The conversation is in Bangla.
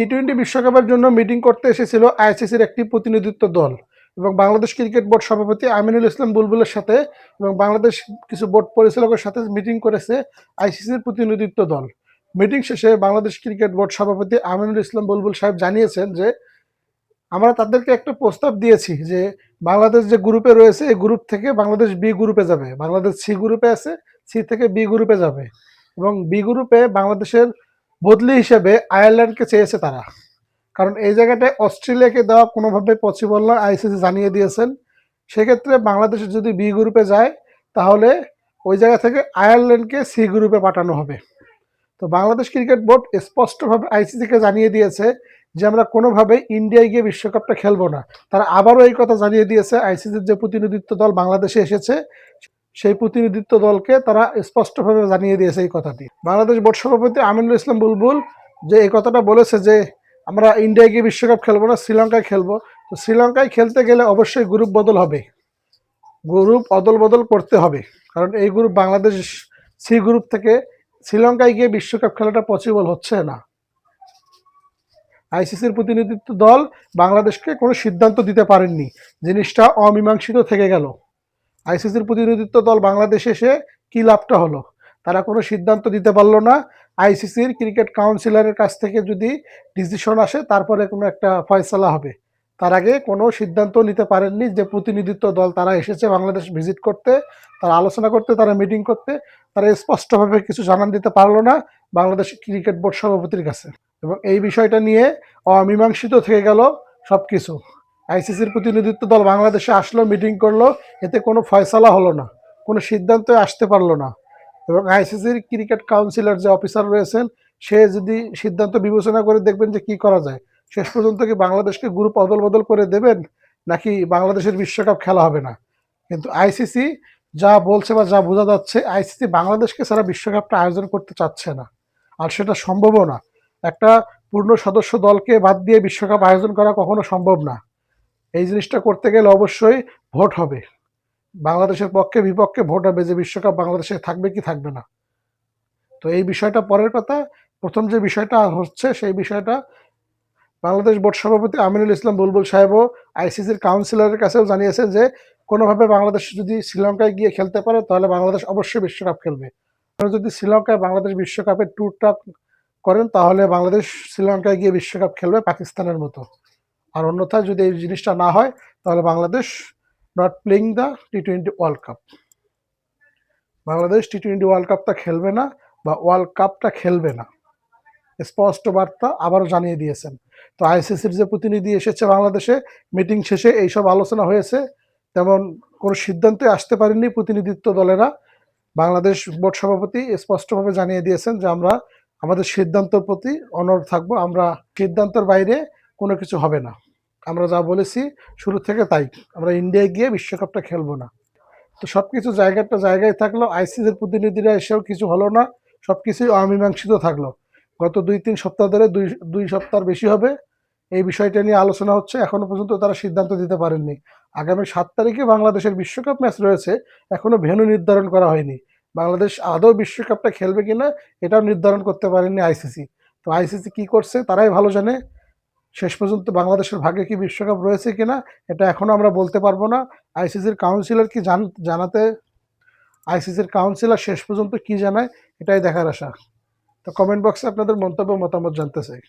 টি-টোয়েন্টি বিশ্বকাপের জন্য মিটিং করতে এসেছিল আইসিসির একটি প্রতিনিধিত্ব দল এবং বাংলাদেশ ক্রিকেট বোর্ড সভাপতি আমিনুল ইসলাম বুলবুলের সাথে এবং বাংলাদেশ কিছু বোর্ড পরিচালকের সাথে মিটিং করেছে আইসিসির প্রতিনিধিত্ব দল। মিটিং শেষে বাংলাদেশ ক্রিকেট বোর্ড সভাপতি আমিনুল ইসলাম বুলবুল সাহেব জানিয়েছেন যে আমরা তাদেরকে একটা প্রস্তাব দিয়েছি যে বাংলাদেশ যে গ্রুপে রয়েছে এই গ্রুপ থেকে বাংলাদেশ বি গ্রুপে যাবে, বাংলাদেশ সি গ্রুপে আছে, সি থেকে বি গ্রুপে যাবে এবং বি গ্রুপে বাংলাদেশের বদলি হিসেবে আয়ারল্যান্ডকে চেয়েছে তারা, কারণ এই জায়গাটায় অস্ট্রেলিয়াকে দেওয়া কোনোভাবে পসিবল নয়, আইসিসি জানিয়ে দিয়েছেন। সেক্ষেত্রে বাংলাদেশ যদি বি গ্রুপে যায় তাহলে ওই জায়গা থেকে আয়ারল্যান্ডকে সি গ্রুপে পাঠানো হবে। তো বাংলাদেশ ক্রিকেট বোর্ড স্পষ্টভাবে আইসিসিকে জানিয়ে দিয়েছে যে আমরা কোনোভাবেই ইন্ডিয়ায় গিয়ে বিশ্বকাপটা খেলবো না। তারা আবারও এই কথা জানিয়ে দিয়েছে আইসিসির যে প্রতিনিধিত্ব দল বাংলাদেশে এসেছে সেই প্রতিনিধিত্ব দলকে তারা স্পষ্টভাবে জানিয়ে দিয়েছে এই কথাটি। বাংলাদেশ বোর্ড সভাপতি আমিনুল ইসলাম বুলবুল যে এই কথাটা বলেছে যে আমরা ইন্ডিয়ায় গিয়ে বিশ্বকাপ খেলবো না, শ্রীলঙ্কায় খেলবো। তো শ্রীলঙ্কায় খেলতে গেলে অবশ্যই গ্রুপ বদল হবে, গ্রুপ অদল বদল করতে হবে, কারণ এই গ্রুপ বাংলাদেশ সি গ্রুপ থেকে শ্রীলঙ্কায় গিয়ে বিশ্বকাপ খেলাটা পসিবল হচ্ছে না। আইসিসির প্রতিনিধিত্ব দল বাংলাদেশকে কোনো সিদ্ধান্ত দিতে পারেননি, জিনিসটা অমীমাংসিত থেকে গেল। আইসিসির প্রতিনিধিত্ব দল বাংলাদেশে এসে কী লাভটা হলো? তারা কোনো সিদ্ধান্ত দিতে পারলো না। আইসিসির ক্রিকেট কাউন্সিলরের কাছ থেকে যদি ডিসিশন আসে তারপরে কোনো একটা ফয়সালা হবে, তার আগে কোনো সিদ্ধান্ত নিতে পারেননি। যে প্রতিনিধিত্ব দল তারা এসেছে বাংলাদেশ ভিজিট করতে, তারা আলোচনা করতে, তারা মিটিং করতে, তারা স্পষ্টভাবে কিছু জানান দিতে পারলো না বাংলাদেশ ক্রিকেট বোর্ড সভাপতির কাছে, এবং এই বিষয়টা নিয়ে অমীমাংসিত থেকে গেল সব কিছু। আইসিসির প্রতিনিধিত্ব দল বাংলাদেশে আসলো, মিটিং করলো, এতে কোনো ফয়সালা হলো না, কোনো সিদ্ধান্তে আসতে পারলো না। এবং আইসিসির ক্রিকেট কাউন্সিলর যে অফিসার রয়েছেন সে যদি সিদ্ধান্ত বিবেচনা করে দেখবেন যে কি করা যায়, শেষ পর্যন্ত কি বাংলাদেশকে গ্রুপ অদল বদল করে দেবেন নাকি বাংলাদেশের বিশ্বকাপ খেলা হবে না। কিন্তু আইসিসি যা বলছে বা যা বোঝা যাচ্ছে, আইসিসি বাংলাদেশকে ছাড়া বিশ্বকাপটা আয়োজন করতে চাচ্ছে না, আর সেটা সম্ভবও না। একটা পূর্ণ সদস্য দলকে বাদ দিয়ে বিশ্বকাপ আয়োজন করা কখনো সম্ভব না। এই জিনিসটা করতে গেলে অবশ্যই ভোট হবে, বাংলাদেশের পক্ষে বিপক্ষে ভোট হবে যে বিশ্বকাপ বাংলাদেশে থাকবে কি থাকবে না। তো এই বিষয়টা পরের কথা। প্রথম যে বিষয়টা হচ্ছে সেই বিষয়টা বাংলাদেশ বোর্ড সভাপতি আমিনুল ইসলাম বুলবুল সাহেবও আইসিসির কাউন্সিলরের কাছেও জানিয়েছেন যে কোনোভাবে বাংলাদেশ যদি শ্রীলঙ্কায় গিয়ে খেলতে পারে তাহলে বাংলাদেশ অবশ্যই বিশ্বকাপ খেলবে। আর যদি শ্রীলঙ্কায় বাংলাদেশ বিশ্বকাপের ট্যুরটা করেন তাহলে বাংলাদেশ শ্রীলঙ্কায় গিয়ে বিশ্বকাপ খেলবে পাকিস্তানের মতো। আর অন্যথায় যদি এই জিনিসটা না হয় তাহলে বাংলাদেশ নট প্লেইং দ্য টি-20 ওয়ার্ল্ড কাপ। বাংলাদেশ টি-20 ওয়ার্ল্ড কাপটা খেলবে না বা ওয়ার্ল্ড কাপটা খেলবে না, স্পষ্ট বার্তা আবারও জানিয়ে দিয়েছেন। তো আইসিসির যে প্রতিনিধি এসেছে বাংলাদেশে, মিটিং শেষে এইসব আলোচনা হয়েছে, তেমন কোনো সিদ্ধান্তে আসতে পারেননি প্রতিনিধিত্ব দলেরা। বাংলাদেশ বোর্ড সভাপতি স্পষ্টভাবে জানিয়ে দিয়েছেন যে আমরা আমাদের সিদ্ধান্তের প্রতি অনড় থাকবো, আমরা সিদ্ধান্তের বাইরে কোনো কিছু হবে না, আমরা যা বলেছি শুরু থেকে তাই, আমরা ইন্ডিয়ায় গিয়ে বিশ্বকাপটা খেলবো না। তো সব কিছু জায়গায় থাকলো, আইসিসির প্রতিনিধিরা এসেও কিছু হলো না, সব কিছুই অমীমাংসিত থাকলো। গত 2-3 সপ্তাহ ধরে, দুই সপ্তাহ বেশি হবে এই বিষয়টা নিয়ে আলোচনা হচ্ছে, এখনো পর্যন্ত তারা সিদ্ধান্ত দিতে পারেননি। আগামী 7 তারিখে বাংলাদেশের বিশ্বকাপ ম্যাচ রয়েছে, এখনো ভেন্যু নির্ধারণ করা হয়নি। বাংলাদেশ আদৌ বিশ্বকাপটা খেলবে কিনা এটাও নির্ধারণ করতে পারেননি আইসিসি। তো আইসিসি কি করছে তারাই ভালো জানে। শেষ পর্যন্ত বাংলাদেশের ভাগ্যে কি বিশ্বকাপ রয়েছে কিনা এটা এখনো আমরা বলতে পারবো না। আইসিসির কাউন্সিলর কি জানাতে আইসিসির কাউন্সিলর শেষ পর্যন্ত কি জানায় এটাই দেখার আশা। তো কমেন্ট বক্সে আপনাদের মন্তব্য মতামত জানতে চাই।